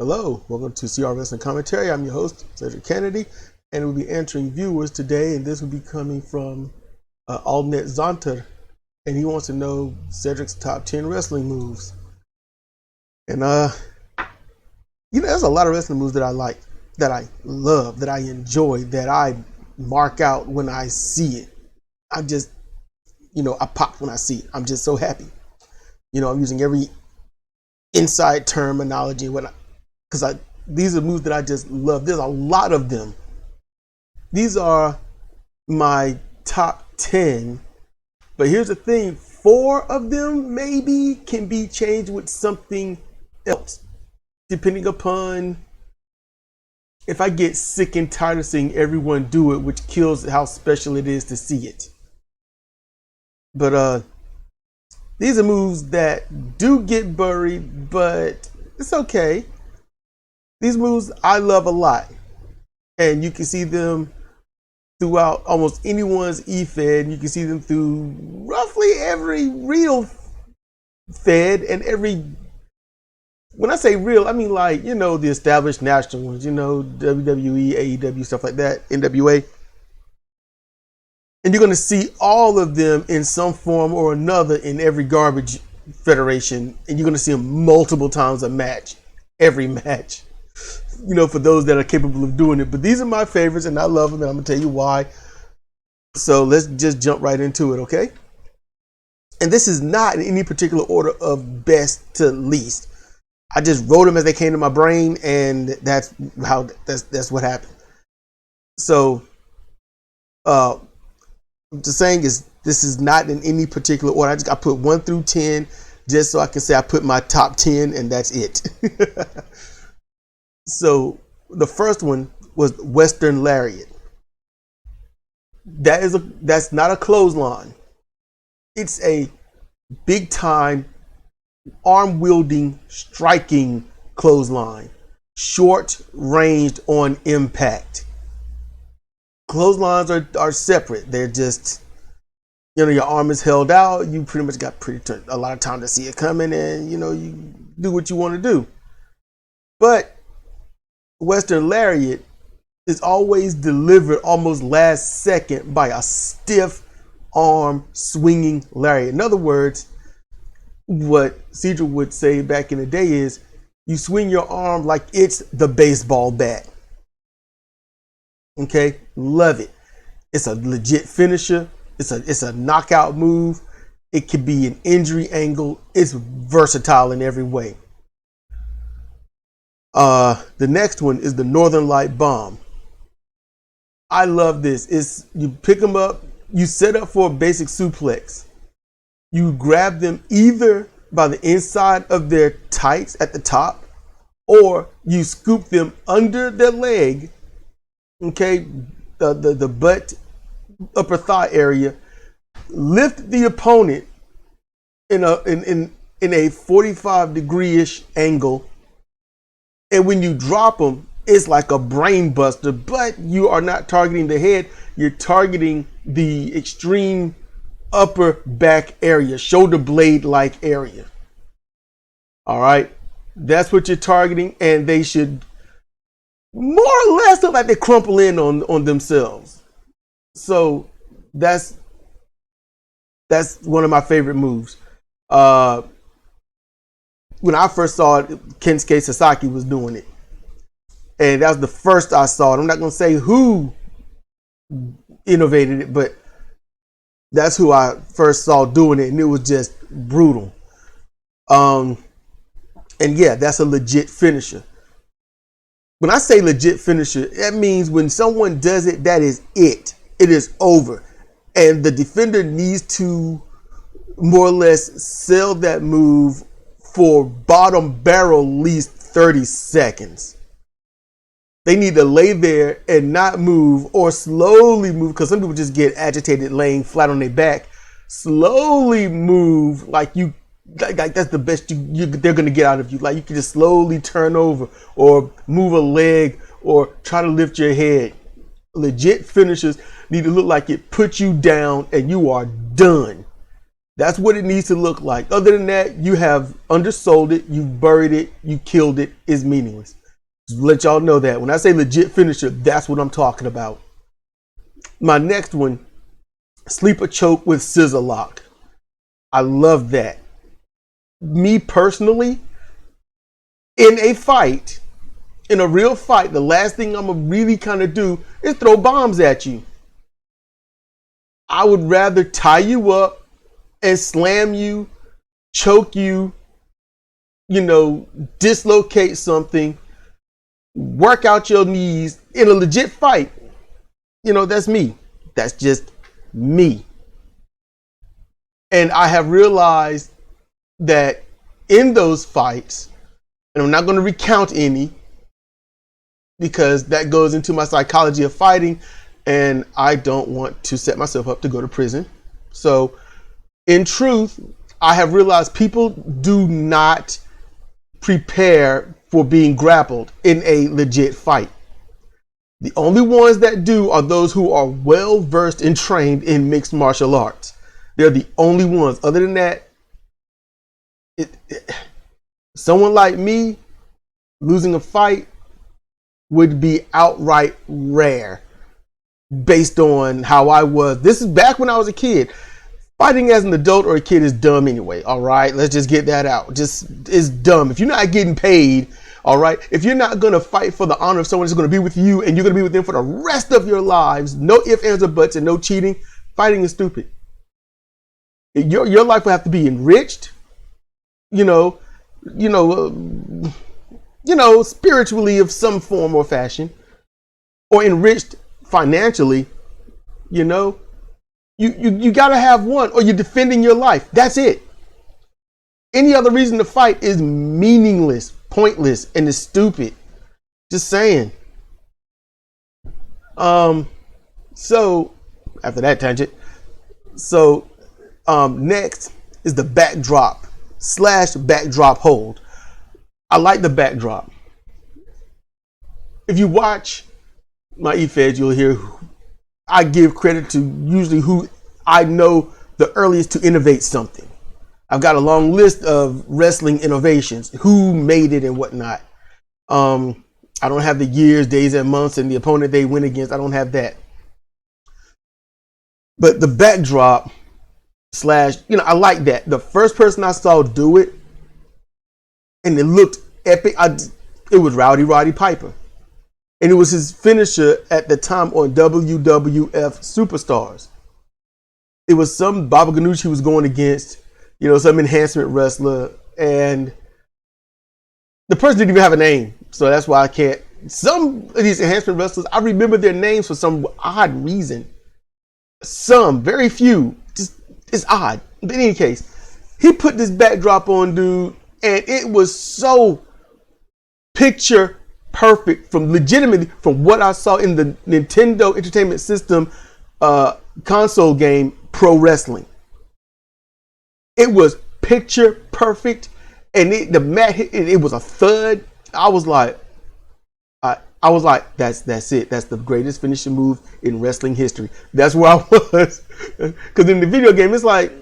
Hello, welcome to CR Wrestling Commentary. I'm your host, Sedrik Kennedy, and we'll be answering viewers today, and this will be coming from AllNetXontr, and he wants to know Sedrik's top 10 wrestling moves. And there's a lot of wrestling moves that I like, that I love, that I enjoy, that I mark out when I see it. I just, I pop when I see it. I'm just so happy. I'm using every inside terminology because these are moves that I just love. There's a lot of them. These are my top 10. But here's the thing, 4 of them maybe can be changed with something else, depending upon if I get sick and tired of seeing everyone do it, which kills how special it is to see it. But these are moves that do get buried, but it's okay. These moves I love a lot, and you can see them throughout almost anyone's e-fed. You can see them through roughly every real fed and every, when I say real, I mean like, the established national ones, WWE, AEW, stuff like that, NWA. And you're going to see all of them in some form or another in every garbage federation, and you're going to see them multiple times a match, every match. For those that are capable of doing it. But these are my favorites, and I love them, and I'm going to tell you why. So let's just jump right into it, okay? And this is not in any particular order of best to least. I just wrote them as they came to my brain, and that's what happened. So, I'm just saying this is not in any particular order. I put 1 through 10 just so I can say I put my top 10, and that's it. So the first one was Western Lariat. That's not a clothesline. It's a big time arm wielding striking clothesline, short ranged on impact. Clotheslines are separate. They're just, your arm is held out. You pretty much got a lot of time to see it coming, and you do what you want to do. But Western Lariat is always delivered almost last second by a stiff arm swinging lariat. In other words, what Sedrik would say back in the day is you swing your arm like it's the baseball bat. Okay, love it. It's a legit finisher. It's a knockout move. It could be an injury angle. It's versatile in every way. The next one is the Northern Light Bomb. I love this. You pick them up, you set up for a basic suplex. You grab them either by the inside of their tights at the top, or you scoop them under their leg, okay, the butt, upper thigh area, lift the opponent in a 45 degree-ish angle. And when you drop them, it's like a brain buster, but you are not targeting the head. You're targeting the extreme upper back area, shoulder blade-like area. All right. That's what you're targeting, and they should more or less look like they crumple in on themselves. So that's one of my favorite moves. When I first saw it, Kensuke Sasaki was doing it. And that was the first I saw it. I'm not going to say who innovated it, but that's who I first saw doing it, and it was just brutal. And yeah, that's a legit finisher. When I say legit finisher, that means when someone does it, that is it. It is over. And the defender needs to more or less sell that move for bottom barrel at least 30 seconds. They need to lay there and not move, or slowly move, because some people just get agitated laying flat on their back. Slowly move like that's the best they're going to get out of you. Like you can just slowly turn over or move a leg or try to lift your head. Legit finishers need to look like it puts you down and you are done. That's what it needs to look like. Other than that, you have undersold it, you buried it, you killed it. It's meaningless. Just let y'all know that. When I say legit finisher, that's what I'm talking about. My next one, sleeper choke with scissor lock. I love that. Me personally, in a fight, in a real fight, the last thing I'm gonna really kind of do is throw bombs at you. I would rather tie you up and slam you, choke you, dislocate something, work out your knees in a legit fight. That's me. That's just me. And I have realized that in those fights, and I'm not going to recount any because that goes into my psychology of fighting, and I don't want to set myself up to go to prison. So in truth, I have realized people do not prepare for being grappled in a legit fight. The only ones that do are those who are well versed and trained in mixed martial arts. They're the only ones. Other than that, someone like me losing a fight would be outright rare based on how I was. This is back when I was a kid. Fighting as an adult or a kid is dumb anyway. All right, let's just get that out. It's dumb. If you're not getting paid, all right, if you're not going to fight for the honor of someone who's going to be with you and you're going to be with them for the rest of your lives, no ifs, ands, or buts, and no cheating, fighting is stupid. Your life will have to be enriched, spiritually of some form or fashion, or enriched financially. You got to have one, or you're defending your life. That's it. Any other reason to fight is meaningless, pointless, and is stupid. Just saying. So after that tangent, next is the backdrop / backdrop hold. I like the backdrop. If you watch my eFeds, you'll hear I give credit to usually who I know the earliest to innovate something. I've got a long list of wrestling innovations, who made it and whatnot. I don't have the years, days, and months and the opponent they went against. I don't have that. But the backdrop / I like that. The first person I saw do it, and it looked epic, it was Roddy Piper. And it was his finisher at the time on WWF Superstars. It was some Baba Ganoush he was going against, some enhancement wrestler. And the person didn't even have a name. So that's why I can't. Some of these enhancement wrestlers, I remember their names for some odd reason. Some, very few. Just, it's odd. But in any case, he put this backdrop on, dude. And it was so picture perfect from what I saw in the Nintendo Entertainment System console game Pro Wrestling. It was picture perfect, and the mat hit, and it was a thud. I was like, that's it. That's the greatest finishing move in wrestling history. That's where I was, because in the video game, it's like,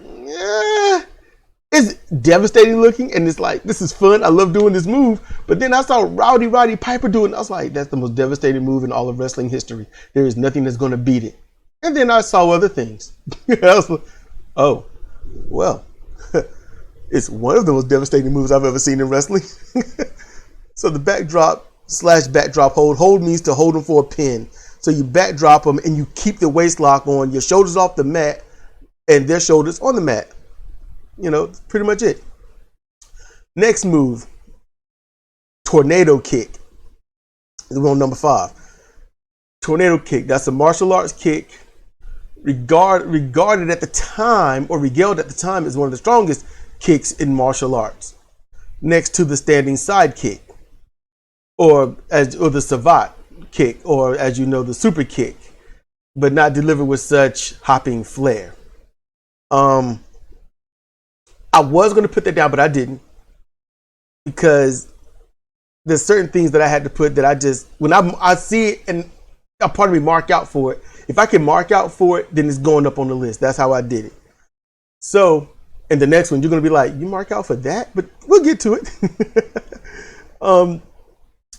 it's devastating looking, and it's like, this is fun. I love doing this move. But then I saw Roddy Piper do it, and I was like, that's the most devastating move in all of wrestling history. There is nothing that's going to beat it. And then I saw other things. I was like, oh, well, it's one of the most devastating moves I've ever seen in wrestling. So the backdrop / backdrop hold. Hold means to hold them for a pin. So you backdrop them, and you keep the waist lock on, your shoulders off the mat, and their shoulders on the mat. Pretty much it. Next move, tornado kick. We're on number 5. Tornado kick. That's a martial arts kick regarded at the time, or regaled at the time, as one of the strongest kicks in martial arts, next to the standing side kick, or the savate kick, or as you know, the super kick, but not delivered with such hopping flair. I was going to put that down, but I didn't, because there's certain things that I had to put that I just, when I see it and a part of me mark out for it. If I can mark out for it, then it's going up on the list. That's how I did it. So And the next one, you're going to be like, you mark out for that? But we'll get to it.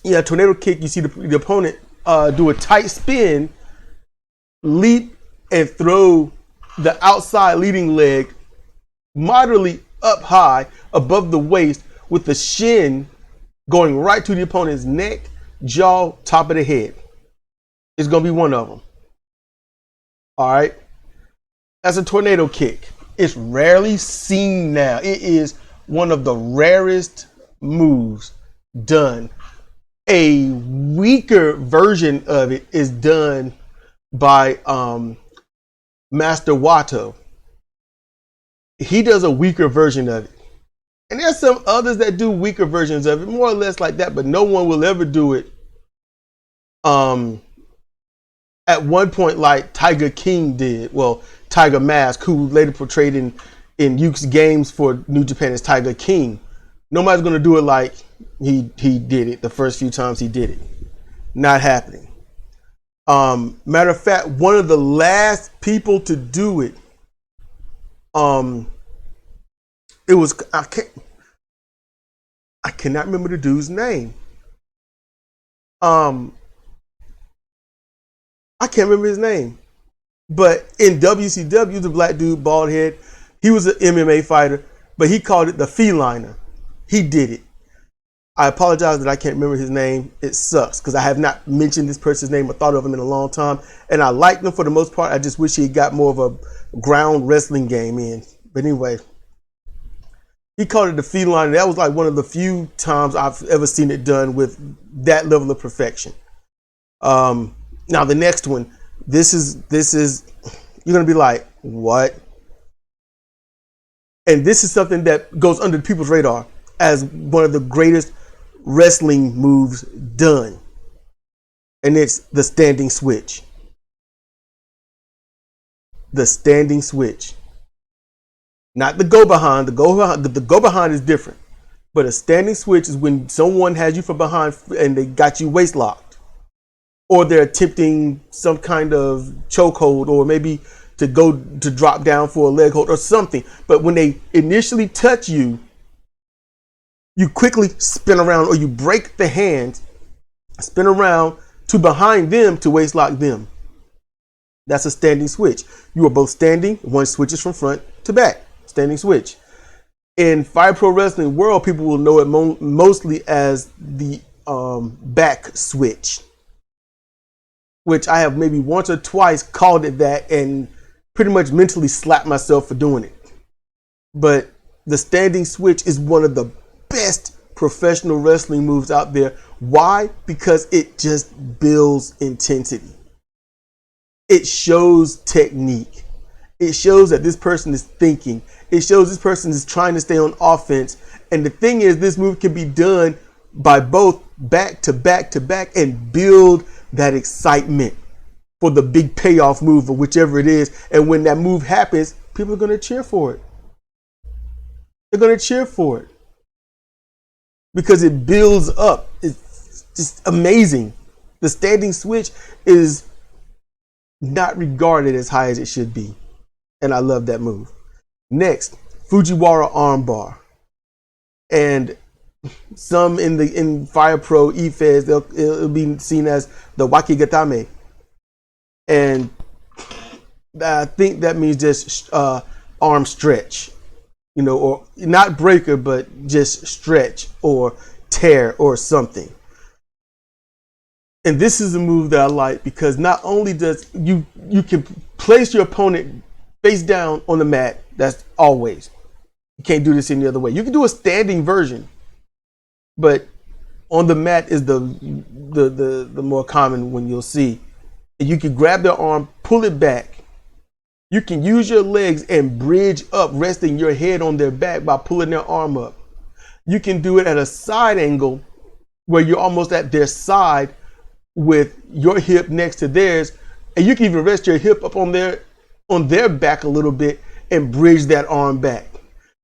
Yeah, tornado kick, you see the opponent do a tight spin, leap, and throw the outside leading leg moderately up high above the waist with the shin going right to the opponent's neck, jaw, top of the head. It's going to be one of them. All right. That's a tornado kick. It's rarely seen now. It is one of the rarest moves done. A weaker version of it is done by Master Wato. He does a weaker version of it. And there's some others that do weaker versions of it, more or less like that, but no one will ever do it at one point like Tiger King did. Well, Tiger Mask, who later portrayed in Yuke's games for New Japan as Tiger King. Nobody's going to do it like he did it the first few times he did it. Not happening. Matter of fact, one of the last people to do it, it was, I cannot remember the dude's name. I can't remember his name. But in WCW, the black dude, bald head, he was an MMA fighter, but he called it the feliner. He did it. I apologize that I can't remember his name. It sucks because I have not mentioned this person's name or thought of him in a long time. And I liked him for the most part. I just wish he got more of a ground wrestling game in. But anyway, he called it the feliner. That was like one of the few times I've ever seen it done with that level of perfection. Now the next one, this is you're gonna be like, what? And this is something that goes under people's radar as one of the greatest wrestling moves done. And it's the standing switch. The standing switch. Not the go behind. The go behind is different. But a standing switch is when someone has you from behind and they got you waist locked. Or they're attempting some kind of chokehold, or maybe to drop down for a leg hold or something. But when they initially touch you, you quickly spin around, or you break the hand, spin around to behind them to waist lock them. That's a standing switch. You are both standing. One switches from front to back. Standing switch. In Fire Pro Wrestling world, people will know it mostly as the back switch, which I have maybe once or twice called it that and pretty much mentally slapped myself for doing it. But the standing switch is one of the best professional wrestling moves out there. Why? Because it just builds intensity. It shows technique. It shows that this person is thinking. It shows this person is trying to stay on offense. And the thing is, this move can be done by both back to back to back and build that excitement for the big payoff move or whichever it is. And when that move happens, people are going to cheer for it. They're going to cheer for it because it builds up. It's just amazing. The standing switch is not regarded as high as it should be. And I love that move. Next, Fujiwara armbar. And some in Fire Pro E-Feds, it'll be seen as the Wakigatame. And I think that means just arm stretch, or not breaker, but just stretch or tear or something. And this is a move that I like because not only does you can place your opponent face down on the mat. That's always. You can't do this any other way. You can do a standing version, but on the mat is the more common one you'll see. And you can grab their arm, pull it back. You can use your legs and bridge up, resting your head on their back by pulling their arm up. You can do it at a side angle where you're almost at their side with your hip next to theirs. And you can even rest your hip up on their back a little bit and bridge that arm back.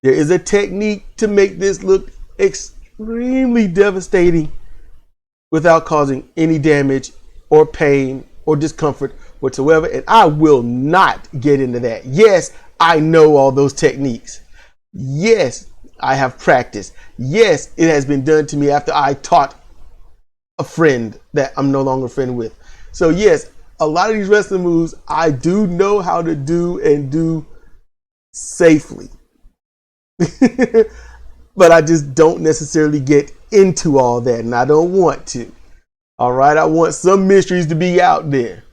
There is a technique to make this look extremely devastating without causing any damage or pain or discomfort whatsoever. And I will not get into that. Yes, I know all those techniques. Yes, I have practiced. Yes, it has been done to me after I taught a friend that I'm no longer a friend with. So yes, a lot of these wrestling moves I do know how to do and do safely. But I just don't necessarily get into all that, and I don't want to. All right, I want some mysteries to be out there.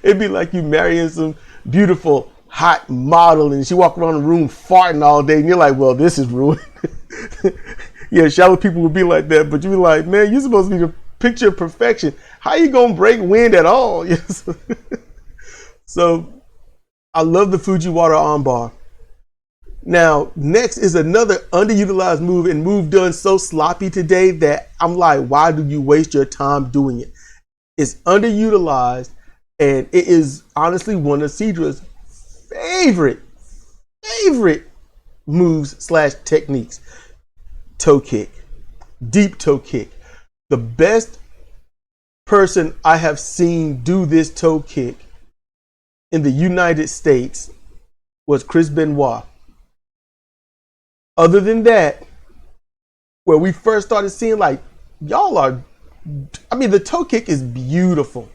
It'd be like you marrying some beautiful hot model and she walk around the room farting all day and you're like, well, this is ruined. Yeah, shallow people would be like that, but you'd be like, man, you're supposed to be the picture of perfection. How you gonna break wind at all? Yes. So I love the Fujiwara armbar. Now, next is another underutilized move, and move done so sloppy today that I'm like, why do you waste your time doing it? It's underutilized, and it is honestly one of Sedra's favorite moves / techniques. Toe kick, deep toe kick. The best person I have seen do this toe kick in the United States was Chris Benoit. Other than that, where we first started seeing like, y'all are, I mean, the toe kick is beautiful,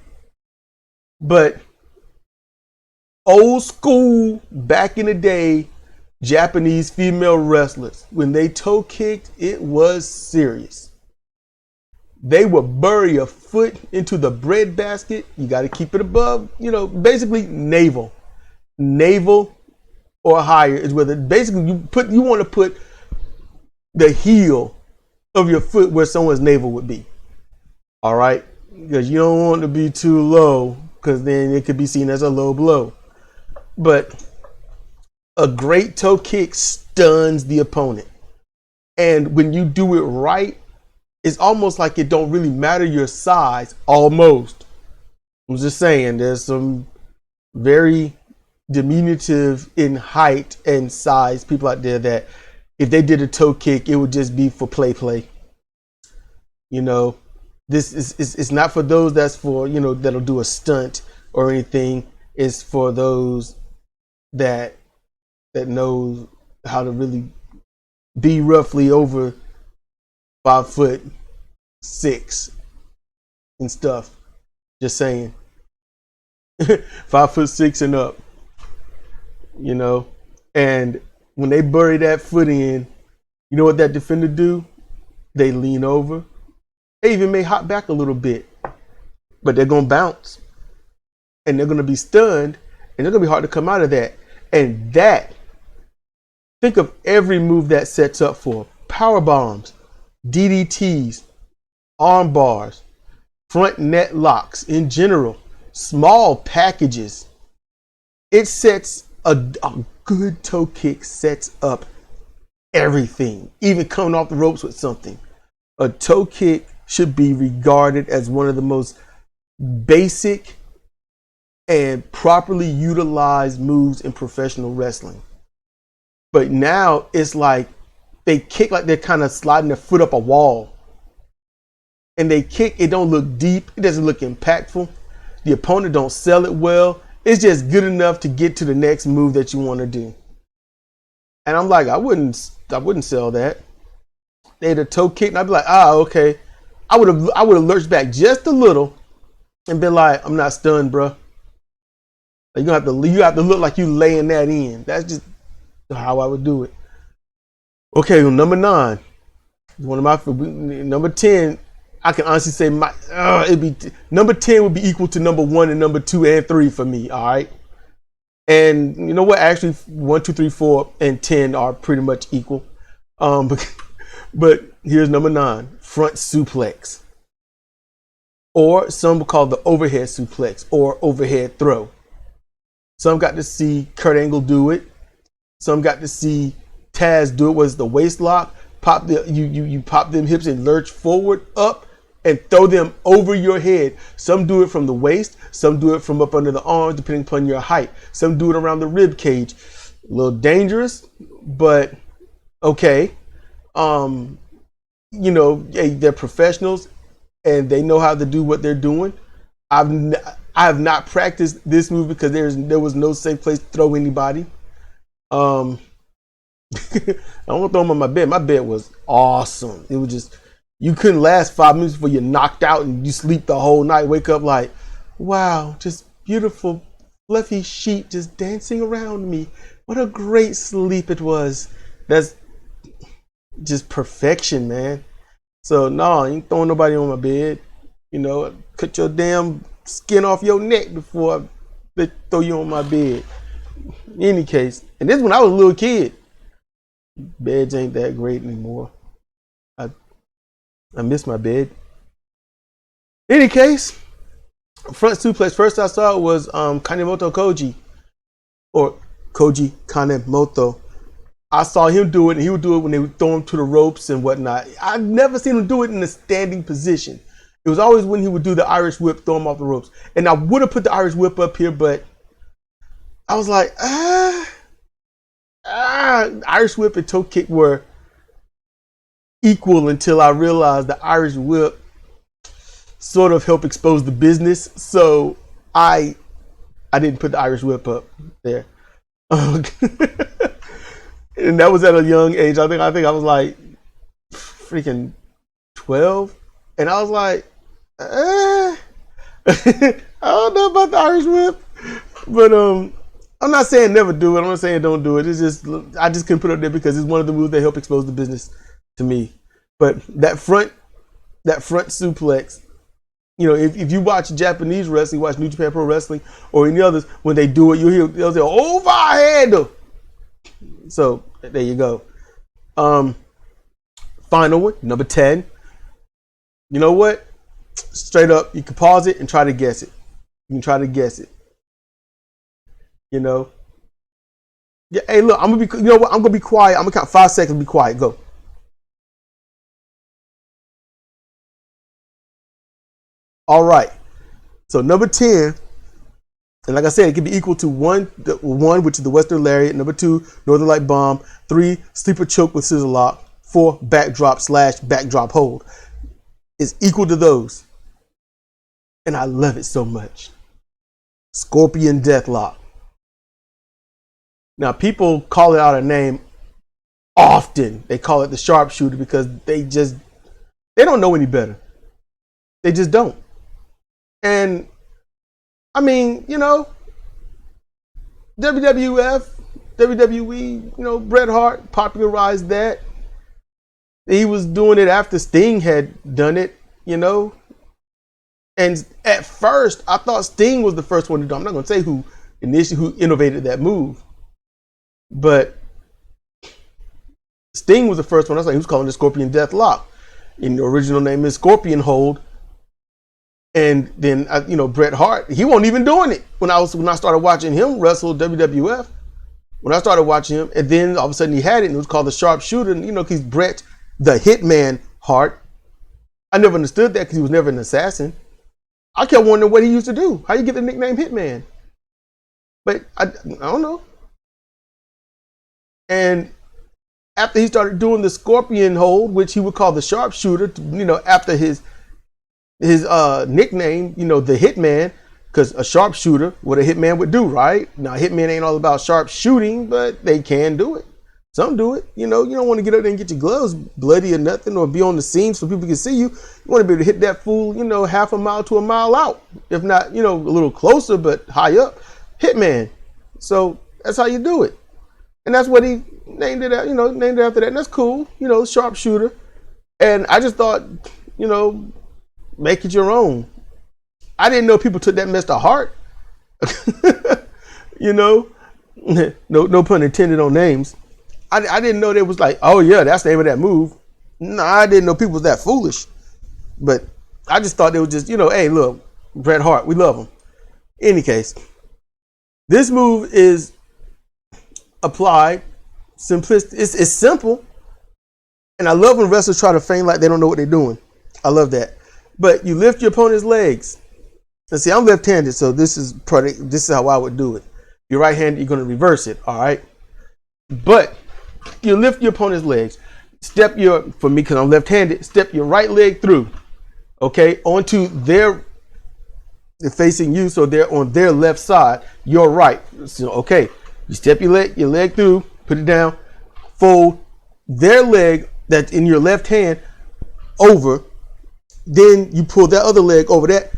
but old school, back in the day, Japanese female wrestlers, when they toe kicked, it was serious. They would bury a foot into the bread basket. You got to keep it above, basically navel or higher is where basically you want to put the heel of your foot where someone's navel would be. All right, because you don't want to be too low, because then it could be seen as a low blow. But a great toe kick stuns the opponent, and when you do it right, it's almost like it don't really matter your size. Almost. I'm just saying, there's some very diminutive in height and size people out there that if they did a toe kick, it would just be for play. This is it's not for those that's for, that'll do a stunt or anything. It's for those that knows how to really be roughly over 5'6" and stuff. Just saying. 5'6" and up. And when they bury that foot in, you know what that defender do? They lean over. They even may hop back a little bit, but they're gonna bounce, and they're gonna be stunned, and they're gonna be hard to come out of that. And that, think of every move that sets up for: power bombs, DDTs, arm bars, front net locks in general, small packages. It sets a good toe kick sets up everything, even coming off the ropes with something. A toe kick should be regarded as one of the most basic and properly utilized moves in professional wrestling. But now it's like they kick like they're kind of sliding their foot up a wall. And they kick, it don't look deep, it doesn't look impactful. The opponent don't sell it well. It's just good enough to get to the next move that you want to do. And I'm like, I wouldn't sell that. They had a toe kick, and I'd be like, okay. I would have lurched back just a little and been like, I'm not stunned, bro. You have to look like you laying that in. That's just how I would do it. Okay, well, number 9, one of my number 10. I can honestly say number 10 would be equal to number 1 and number 2 and 3 for me. All right. And you know what? Actually, 1, 2, 3, 4, and 10 are pretty much equal. But here's number 9, front suplex. Or some will call the overhead suplex or overhead throw. Some got to see Kurt Angle do it. Some got to see Taz do it. Was the waist lock? You pop them hips and lurch forward, up, and throw them over your head. Some do it from the waist. Some do it from up under the arms, depending upon your height. Some do it around the rib cage. A little dangerous, but okay. They're professionals and they know how to do what they're doing. I have not practiced this move because there was no safe place to throw anybody. I don't want to throw them on my bed. My bed was awesome. It was just, you couldn't last 5 minutes before you're knocked out and you sleep the whole night. Wake up like, wow, just beautiful, fluffy sheet just dancing around me. What a great sleep it was. That's just perfection, man. So no, you ain't throwing nobody on my bed. You know, cut your damn skin off your neck before they throw you on my bed. In any case, and this when I was a little kid. Beds ain't that great anymore. I miss my bed. In any case, front suplex. First I saw it was Kanemoto Koji, or Koji Kanemoto. I saw him do it, and he would do it when they would throw him to the ropes and whatnot. I've never seen him do it in a standing position. It was always when he would do the Irish whip, throw him off the ropes. And I would have put the Irish whip up here, but I was like, Irish whip and toe kick were equal until I realized the Irish whip sort of helped expose the business. So I didn't put the Irish whip up there. And that was at a young age. I think I was like freaking 12. And I was like, I don't know about the Irish whip. But I'm not saying never do it. I'm not saying don't do it. It's just, I just couldn't put it up there because it's one of the moves that help expose the business to me. But that front suplex, you know, if you watch Japanese wrestling, watch New Japan Pro Wrestling or any others, when they do it, you'll hear they'll say overhead. So there you go. Final one, number 10. You know what? Straight up, you can pause it and try to guess it. You can try to guess it. You know. Yeah. Hey, look, I'm gonna be. You know what? I'm gonna be quiet. I'm gonna count 5 seconds. Be quiet. Go. All right. So number 10, and like I said, it can be equal to one, which is the Western Lariat. Number 2, Northern Light Bomb. 3, Sleeper Choke with Scissor Lock. 4, Backdrop / Backdrop Hold. It's equal to those, and I love it so much. Scorpion Deathlock. Now, people call it out a name often. They call it the sharpshooter because they don't know any better. They just don't. And I mean, you know, WWF, WWE, you know, Bret Hart popularized that. He was doing it after Sting had done it, you know. And at first, I thought Sting was the first one to do it. I'm not going to say who innovated that move. But Sting was the first one. I was like, he was calling it Scorpion Death Lock. And the original name is Scorpion Hold. And then, you know, Bret Hart, he wasn't even doing it when I started watching him wrestle WWF. When I started watching him, and then all of a sudden he had it, and it was called the Sharpshooter. And you know, he's Bret the Hitman Hart. I never understood that because he was never an assassin. I kept wondering what he used to do. How you get the nickname Hitman? But I don't know. And after he started doing the Scorpion Hold, which he would call the Sharpshooter, you know, after his nickname, you know, the Hitman, because a sharpshooter, what a hitman would do, right? Now, hitman ain't all about sharp shooting, but they can do it. Some do it. You know, you don't want to get up there and get your gloves bloody or nothing, or be on the scene so people can see you. You want to be able to hit that fool, you know, half a mile to a mile out, if not, you know, a little closer, but high up. Hitman. So that's how you do it. And that's what he named it, you know, named it after that. And that's cool, you know, sharpshooter. And I just thought, you know, make it your own. I didn't know people took that mess to heart. You know, no pun intended on names. I didn't know they was like, oh yeah, that's the name of that move. No, I didn't know people was that foolish. But I just thought they was just, you know, hey, look, Bret Hart, we love him. Any case, this move is applied, simplistic. It's simple. And I love when wrestlers try to feign like they don't know what they're doing. I love that. But you lift your opponent's legs. And see, I'm left-handed, so this is how I would do it. You're right-handed, you're going to reverse it, all right? But you lift your opponent's legs. For me, because I'm left-handed, step your right leg through, okay, onto their They're facing you, so they're on their left side. You're right. So, okay, you step your leg through, put it down, fold their leg that's in your left hand over. Then you pull that other leg over that,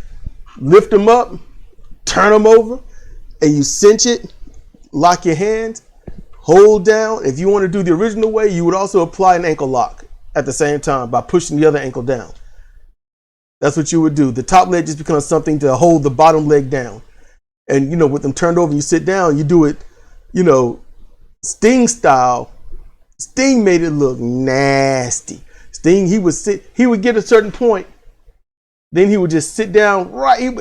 lift them up, turn them over, and you cinch it, lock your hands, hold down. If you want to do the original way, you would also apply an ankle lock at the same time by pushing the other ankle down. That's what you would do. The top leg just becomes something to hold the bottom leg down. And, you know, with them turned over, you sit down, you do it, you know, Sting style. Sting made it look nasty. Sting, he would get a certain point, then he would just sit down right,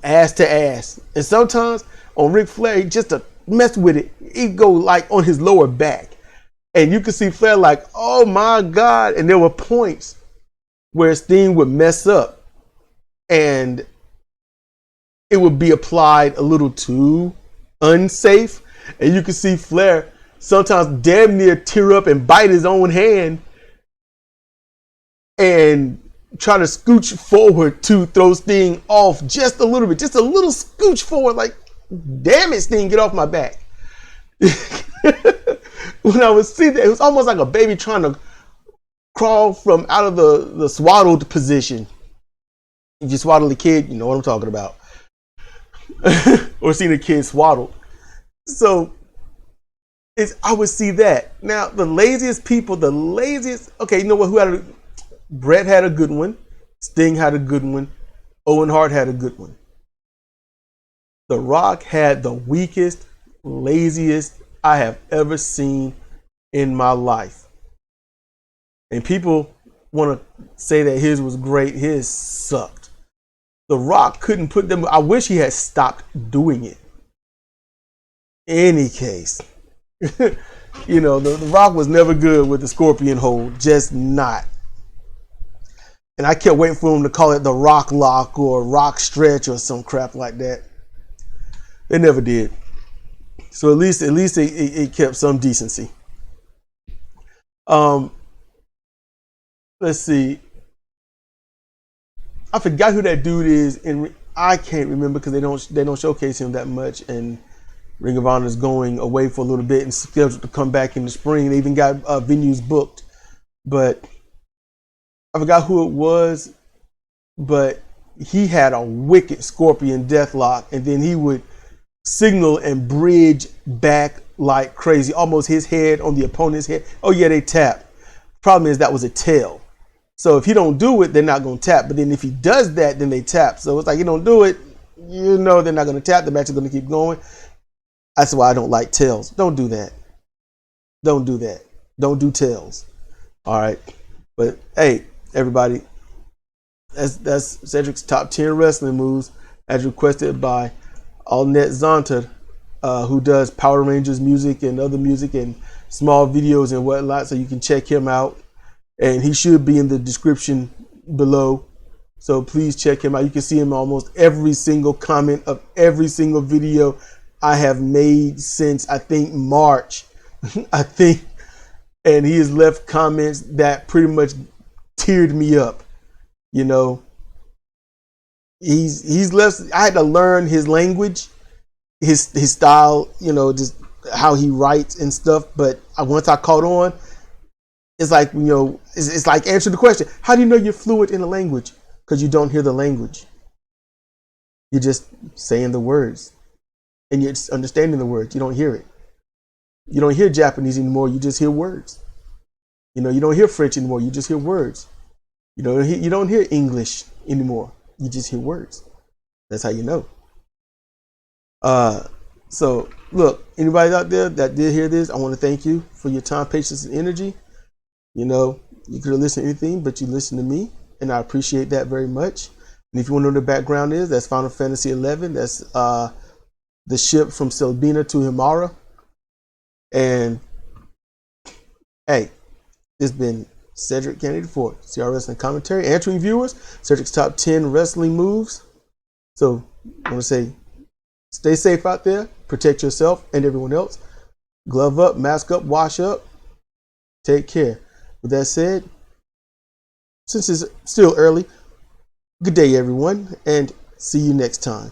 ass to ass. And sometimes on Ric Flair, he just to mess with it, he'd go like on his lower back. And you could see Flair like, oh my God. And there were points where Sting would mess up and it would be applied a little too unsafe. And you could see Flair sometimes damn near tear up and bite his own hand and try to scooch forward to throw Sting off just a little bit, just a little scooch forward, like, damn it, Sting, get off my back. When I would see that, it was almost like a baby trying to crawl from out of the swaddled position. If you swaddle a kid, you know what I'm talking about. Or seen a kid swaddled. So I would see that. Now, the laziest people, okay, you know what? Brett had a good one. Sting had a good one. Owen Hart had a good one. The Rock had the weakest, laziest I have ever seen in my life. And people want to say that his was great. His sucked. The Rock couldn't put them. I wish he had stopped doing it. Any case, you know, the Rock was never good with the scorpion hold. Just not. And I kept waiting for him to call it the Rock Lock or Rock Stretch or some crap like that. They never did. So at least it kept some decency. Let's see. I forgot who that dude is, and I can't remember because they don't showcase him that much. And Ring of Honor is going away for a little bit and scheduled to come back in the spring. They even got venues booked, but I forgot who it was. But he had a wicked scorpion deathlock, and then he would signal and bridge back like crazy, almost his head on the opponent's head. Oh yeah, they tap. Problem is that was a tail. So if he don't do it, they're not going to tap. But then if he does that, then they tap. So it's like, you don't do it, you know they're not going to tap. The match is going to keep going. That's why I don't like tails. Don't do that. Don't do that. Don't do tails. All right. But hey, everybody, that's Sedrik's top 10 wrestling moves as requested by AllNetXontr, who does Power Rangers music and other music and small videos and whatnot. So you can check him out. And he should be in the description below. So please check him out. You can see him almost every single comment of every single video I have made since, I think, March. And he has left comments that pretty much teared me up. You know, he's left. I had to learn his language, his style, you know, just how he writes and stuff. But once I caught on, it's like, you know, it's like answer the question. How do you know you're fluent in a language? Because you don't hear the language. You're just saying the words. And you're just understanding the words. You don't hear it. You don't hear Japanese anymore. You just hear words. You know, you don't hear French anymore. You just hear words. You don't hear English anymore. You just hear words. That's how you know. So, look, anybody out there that did hear this, I want to thank you for your time, patience, and energy. You know, you could have listened to anything, but you listened to me, and I appreciate that very much. And if you want to know what the background is, that's Final Fantasy 11. That's the ship from Selbina to Himara. And hey, it's been Sedrik Kennedy for CR Wrestling Commentary, answering viewers, Sedrik's top 10 wrestling moves. So I want to say, stay safe out there, protect yourself and everyone else. Glove up, mask up, wash up. Take care. With that said, since it's still early, good day everyone, and See you next time.